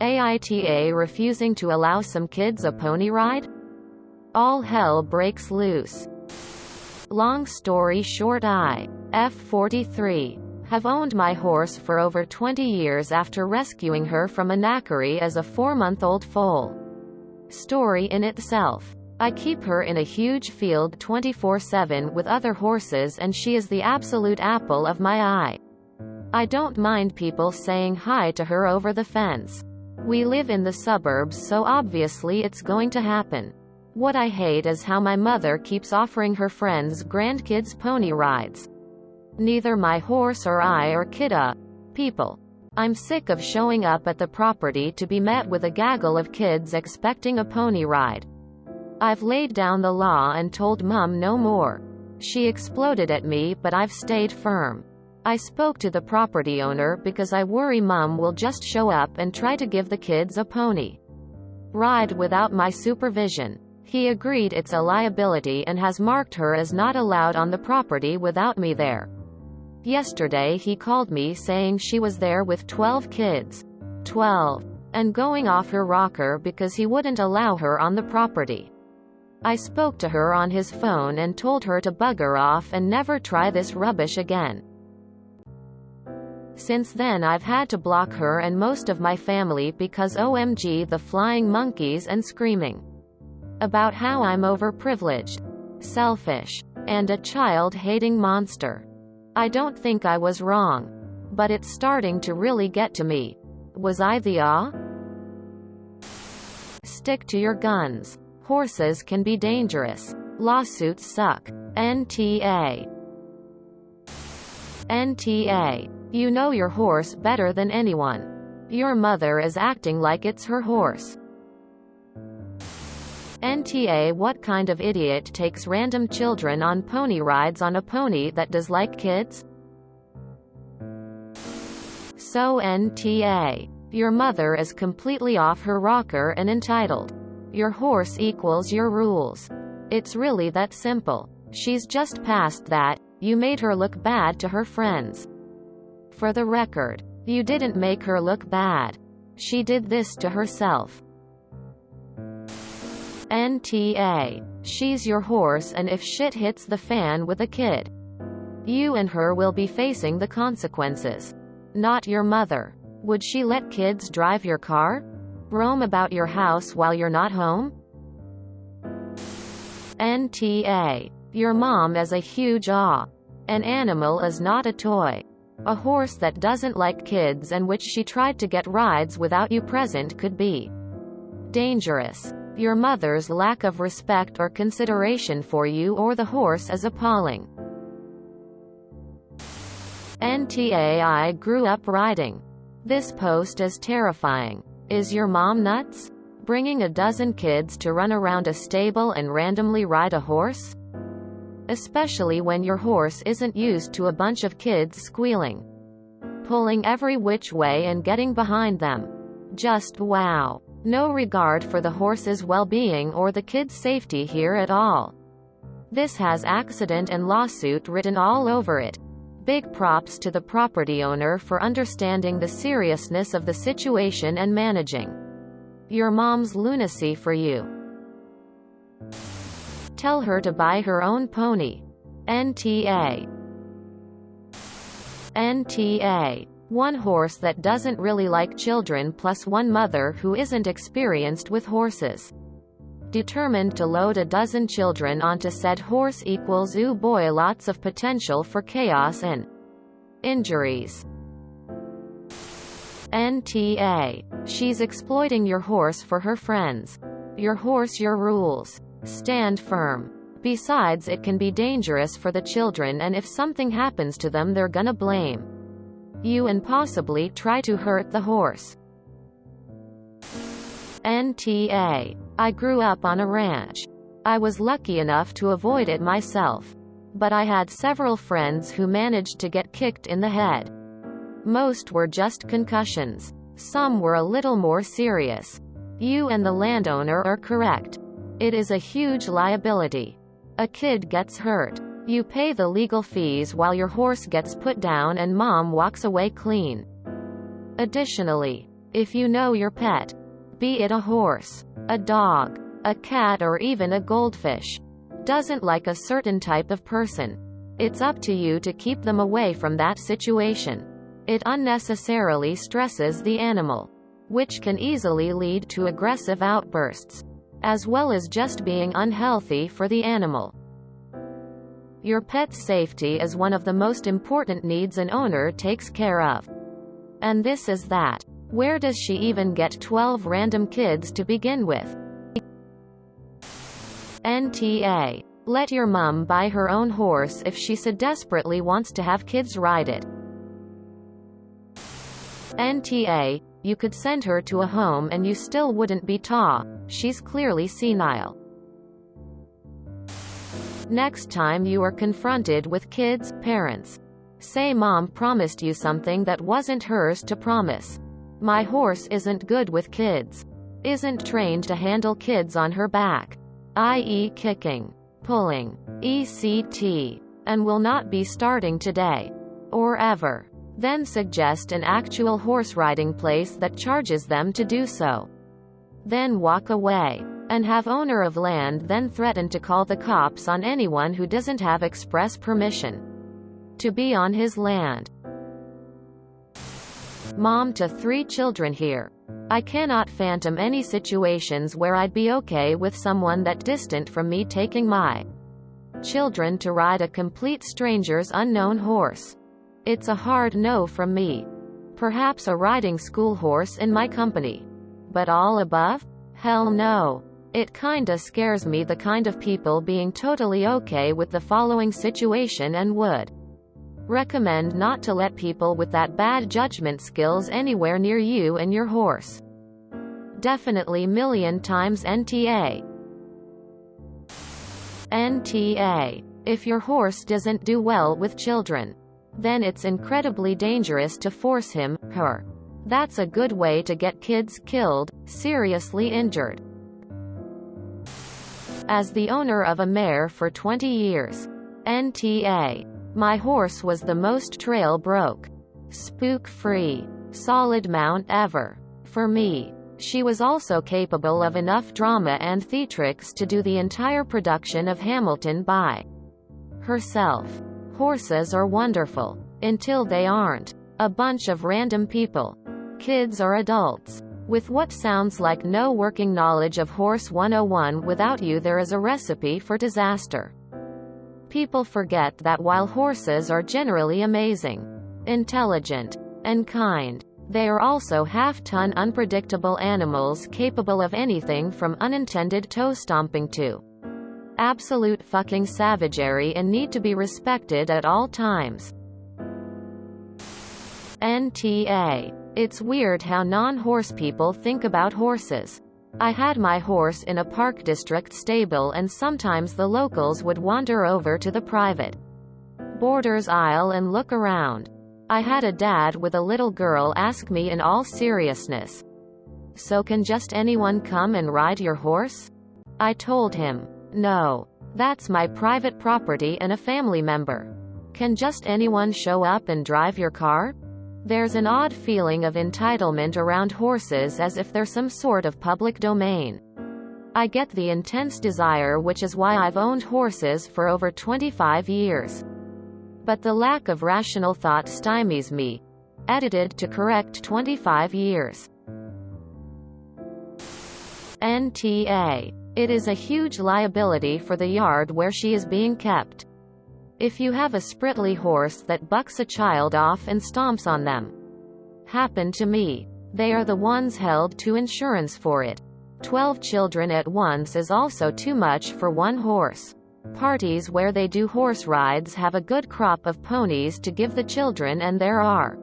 AITA refusing to allow some kids a pony ride? All hell breaks loose. Long story short, I, F43, have owned my horse for over 20 years after rescuing her from a knackery as a 4-month-old foal. Story in itself. I keep her in a huge field 24/7 with other horses, and she is the absolute apple of my eye. I don't mind people saying hi to her over the fence. We live in the suburbs, so obviously it's going to happen. What I hate is how my mother keeps offering her friends' grandkids pony rides. Neither my horse or I are kidda people. I'm sick of showing up at the property to be met with a gaggle of kids expecting a pony ride. I've laid down the law and told Mum no more. She exploded at me, but I've stayed firm. I spoke to the property owner because I worry Mum will just show up and try to give the kids a pony ride without my supervision. He agreed it's a liability and has marked her as not allowed on the property without me there. Yesterday he called me saying she was there with 12 kids. 12. And going off her rocker because he wouldn't allow her on the property. I spoke to her on his phone and told her to bugger off and never try this rubbish again. Since then I've had to block her and most of my family because OMG the flying monkeys and screaming about how I'm overprivileged, selfish, and a child-hating monster. I don't think I was wrong. But it's starting to really get to me. Was I the Stick to your guns. Horses can be dangerous. Lawsuits suck. NTA. NTA. You know your horse better than anyone. Your mother is acting like it's her horse. NTA. What kind of idiot takes random children on pony rides on a pony that does like kids? So NTA. Your mother is completely off her rocker and entitled. Your horse equals your rules. It's really that simple. She's just past that. You made her look bad to her friends. For the record, you didn't make her look bad. She did this to herself. NTA. She's your horse, and if shit hits the fan with a kid, you and her will be facing the consequences. Not your mother. Would she let kids drive your car? Roam about your house while you're not home? NTA. Your mom is a huge An animal is not a toy. A horse that doesn't like kids and which she tried to get rides without you present could be dangerous. Your mother's lack of respect or consideration for you or the horse is appalling. NTA. I grew up riding. This post is terrifying. Is your mom nuts? Bringing a dozen kids to run around a stable and randomly ride a horse? Especially when your horse isn't used to a bunch of kids squealing, pulling every which way and getting behind them. Just wow. No regard for the horse's well-being or the kids' safety here at all. This has accident and lawsuit written all over it. Big props to the property owner for understanding the seriousness of the situation and managing your mom's lunacy for you. Tell her to buy her own pony. NTA. NTA. One horse that doesn't really like children plus one mother who isn't experienced with horses. Determined to load a dozen children onto said horse equals ooh boy, lots of potential for chaos and injuries. NTA. She's exploiting your horse for her friends. Your horse, your rules. Stand firm. Besides, it can be dangerous for the children, and if something happens to them they're gonna blame you and possibly try to hurt the horse. NTA. I grew up on a ranch. I was lucky enough to avoid it myself. But I had several friends who managed to get kicked in the head. Most were just concussions. Some were a little more serious. You and the landowner are correct. It is a huge liability. A kid gets hurt. You pay the legal fees while your horse gets put down and mom walks away clean. Additionally, If you know your pet, be it a horse, a dog, a cat or even a goldfish, doesn't like a certain type of person, it's up to you to keep them away from that situation. It unnecessarily stresses the animal, which can easily lead to aggressive outbursts, as well as just being unhealthy for the animal. Your pet's safety is one of the most important needs an owner takes care of. And this is that. Where does she even get 12 random kids to begin with? NTA. Let your mom buy her own horse if she so desperately wants to have kids ride it. NTA. You could send her to a home and you still wouldn't be she's clearly senile. Next time you are confronted with kids, parents, say mom promised you something that wasn't hers to promise. My horse isn't good with kids. Isn't trained to handle kids on her back, i.e. kicking, pulling, etc., and will not be starting today. Or ever. Then suggest an actual horse riding place that charges them to do so. Then walk away. And have owner of land then threaten to call the cops on anyone who doesn't have express permission to be on his land. Mom to 3 children here. I cannot fathom any situations where I'd be okay with someone that distant from me taking my children to ride a complete stranger's unknown horse. It's a hard no from me. Perhaps a riding school horse in my company. But all above? Hell no. It kinda scares me, the kind of people being totally okay with the following situation, and would recommend not to let people with that bad judgment skills anywhere near you and your horse. Definitely million times NTA. NTA. If your horse doesn't do well with children, then it's incredibly dangerous to force him, her. That's a good way to get kids killed, seriously injured. As the owner of a mare for 20 years. NTA. My horse was the most trail broke, spook-free, solid mount ever. For me. She was also capable of enough drama and theatrics to do the entire production of Hamilton by herself. Horses are wonderful. Until they aren't. A bunch of random people. Kids or adults. With what sounds like no working knowledge of Horse 101. Without you there is a recipe for disaster. People forget that while horses are generally amazing, intelligent, and kind, they are also half-ton unpredictable animals capable of anything from unintended toe stomping to absolute fucking savagery and need to be respected at all times. NTA. It's weird how non-horse people think about horses. I had my horse in a Park District stable and sometimes the locals would wander over to the private boarders aisle and look around. I had a dad with a little girl ask me in all seriousness, "So can just anyone come and ride your horse?" I told him, "No. That's my private property and a family member. Can just anyone show up and drive your car?" There's an odd feeling of entitlement around horses, as if they're some sort of public domain. I get the intense desire, which is why I've owned horses for over 25 years. But the lack of rational thought stymies me. Edited to correct 25 years. NTA. It is a huge liability for the yard where she is being kept. If you have a spritly horse that bucks a child off and stomps on them. Happened to me. They are the ones held to insurance for it. 12 children at once is also too much for one horse. Parties where they do horse rides have a good crop of ponies to give the children, and there are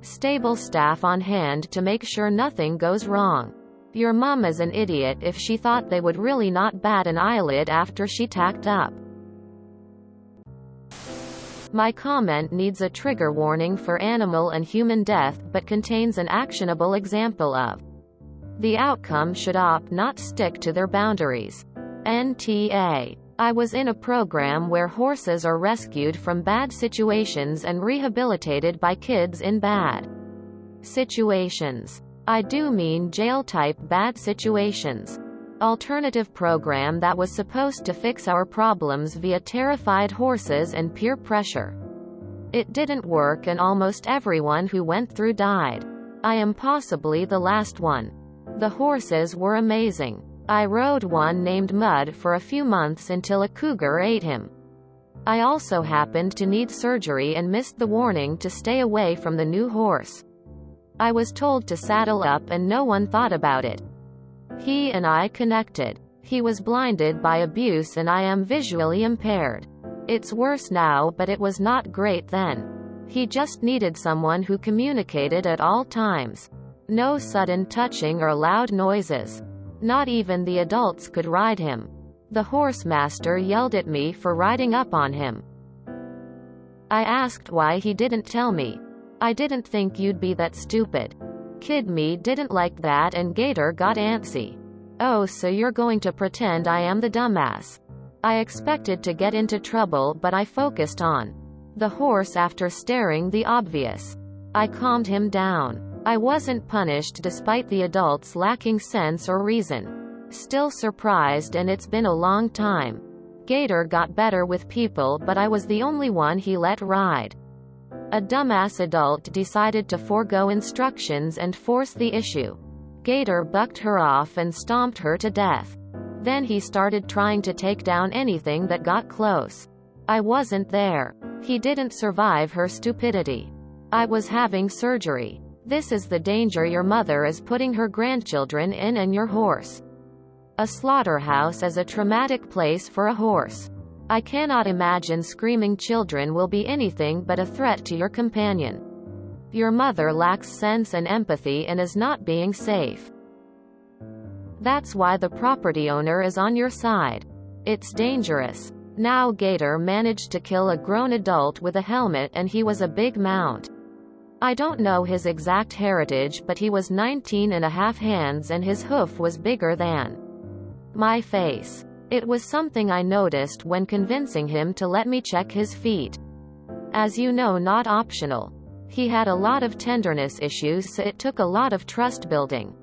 stable staff on hand to make sure nothing goes wrong. Your mom is an idiot if she thought they would really not bat an eyelid after she tacked up. My comment needs a trigger warning for animal and human death, but contains an actionable example of the outcome should opt not stick to their boundaries. NTA. I was in a program where horses are rescued from bad situations and rehabilitated by kids in bad situations. I do mean jail-type bad situations. Alternative program that was supposed to fix our problems via terrified horses and peer pressure. It didn't work and almost everyone who went through died. I am possibly the last one. The horses were amazing. I rode one named Mud for a few months until a cougar ate him. I also happened to need surgery and missed the warning to stay away from the new horse. I was told to saddle up and no one thought about it. He and I connected. He was blinded by abuse and I am visually impaired. It's worse now, but it was not great then. He just needed someone who communicated at all times. No sudden touching or loud noises. Not even the adults could ride him. The horse master yelled at me for riding up on him. I asked why he didn't tell me. I didn't think you'd be that stupid. Kid me didn't like that and Gator got antsy. Oh, so you're going to pretend I am the dumbass. I expected to get into trouble, but I focused on the horse after staring the obvious. I calmed him down. I wasn't punished despite the adults lacking sense or reason. Still surprised, and it's been a long time. Gator got better with people, but I was the only one he let ride. A dumbass adult decided to forego instructions and force the issue. Gator bucked her off and stomped her to death. Then he started trying to take down anything that got close. I wasn't there. He didn't survive her stupidity. I was having surgery. This is the danger your mother is putting her grandchildren in and your horse. A slaughterhouse is a traumatic place for a horse. I cannot imagine screaming children will be anything but a threat to your companion. Your mother lacks sense and empathy and is not being safe. That's why the property owner is on your side. It's dangerous. Now Gator managed to kill a grown adult with a helmet and he was a big mount. I don't know his exact heritage, but he was 19.5 hands and his hoof was bigger than my face. It was something I noticed when convincing him to let me check his feet. As you know, not optional. He had a lot of tenderness issues, so it took a lot of trust building.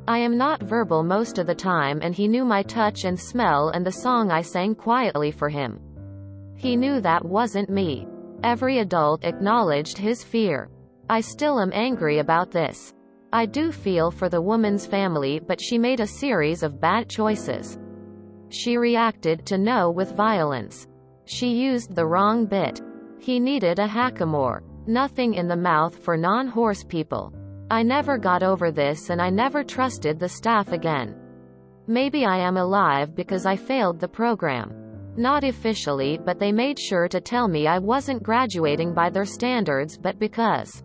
I am not verbal most of the time and he knew my touch and smell and the song I sang quietly for him. He knew that wasn't me. Every adult acknowledged his fear. I still am angry about this. I do feel for the woman's family, but she made a series of bad choices. She reacted to no with violence. She used the wrong bit. He needed a hackamore. Nothing in the mouth for non-horse people. I never got over this and I never trusted the staff again. Maybe I am alive because I failed the program. Not officially, but they made sure to tell me I wasn't graduating by their standards, but because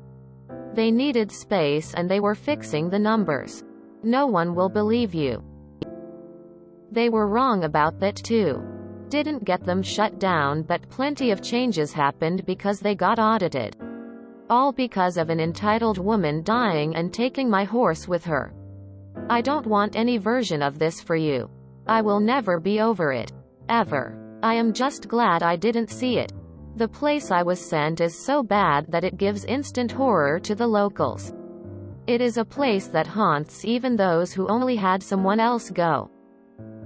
they needed space and they were fixing the numbers. No one will believe you. They were wrong about that too. Didn't get them shut down, but plenty of changes happened because they got audited. All because of an entitled woman dying and taking my horse with her. I don't want any version of this for you. I will never be over it. Ever. I am just glad I didn't see it. The place I was sent is so bad that it gives instant horror to the locals. It is a place that haunts even those who only had someone else go.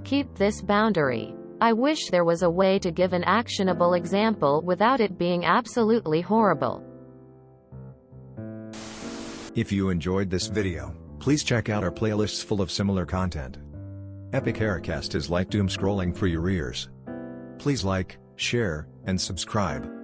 Keep this boundary. I wish there was a way to give an actionable example without it being absolutely horrible. If you enjoyed this video, please check out our playlists full of similar content. Epic Haircast is like doom scrolling for your ears. Please like, share, and subscribe.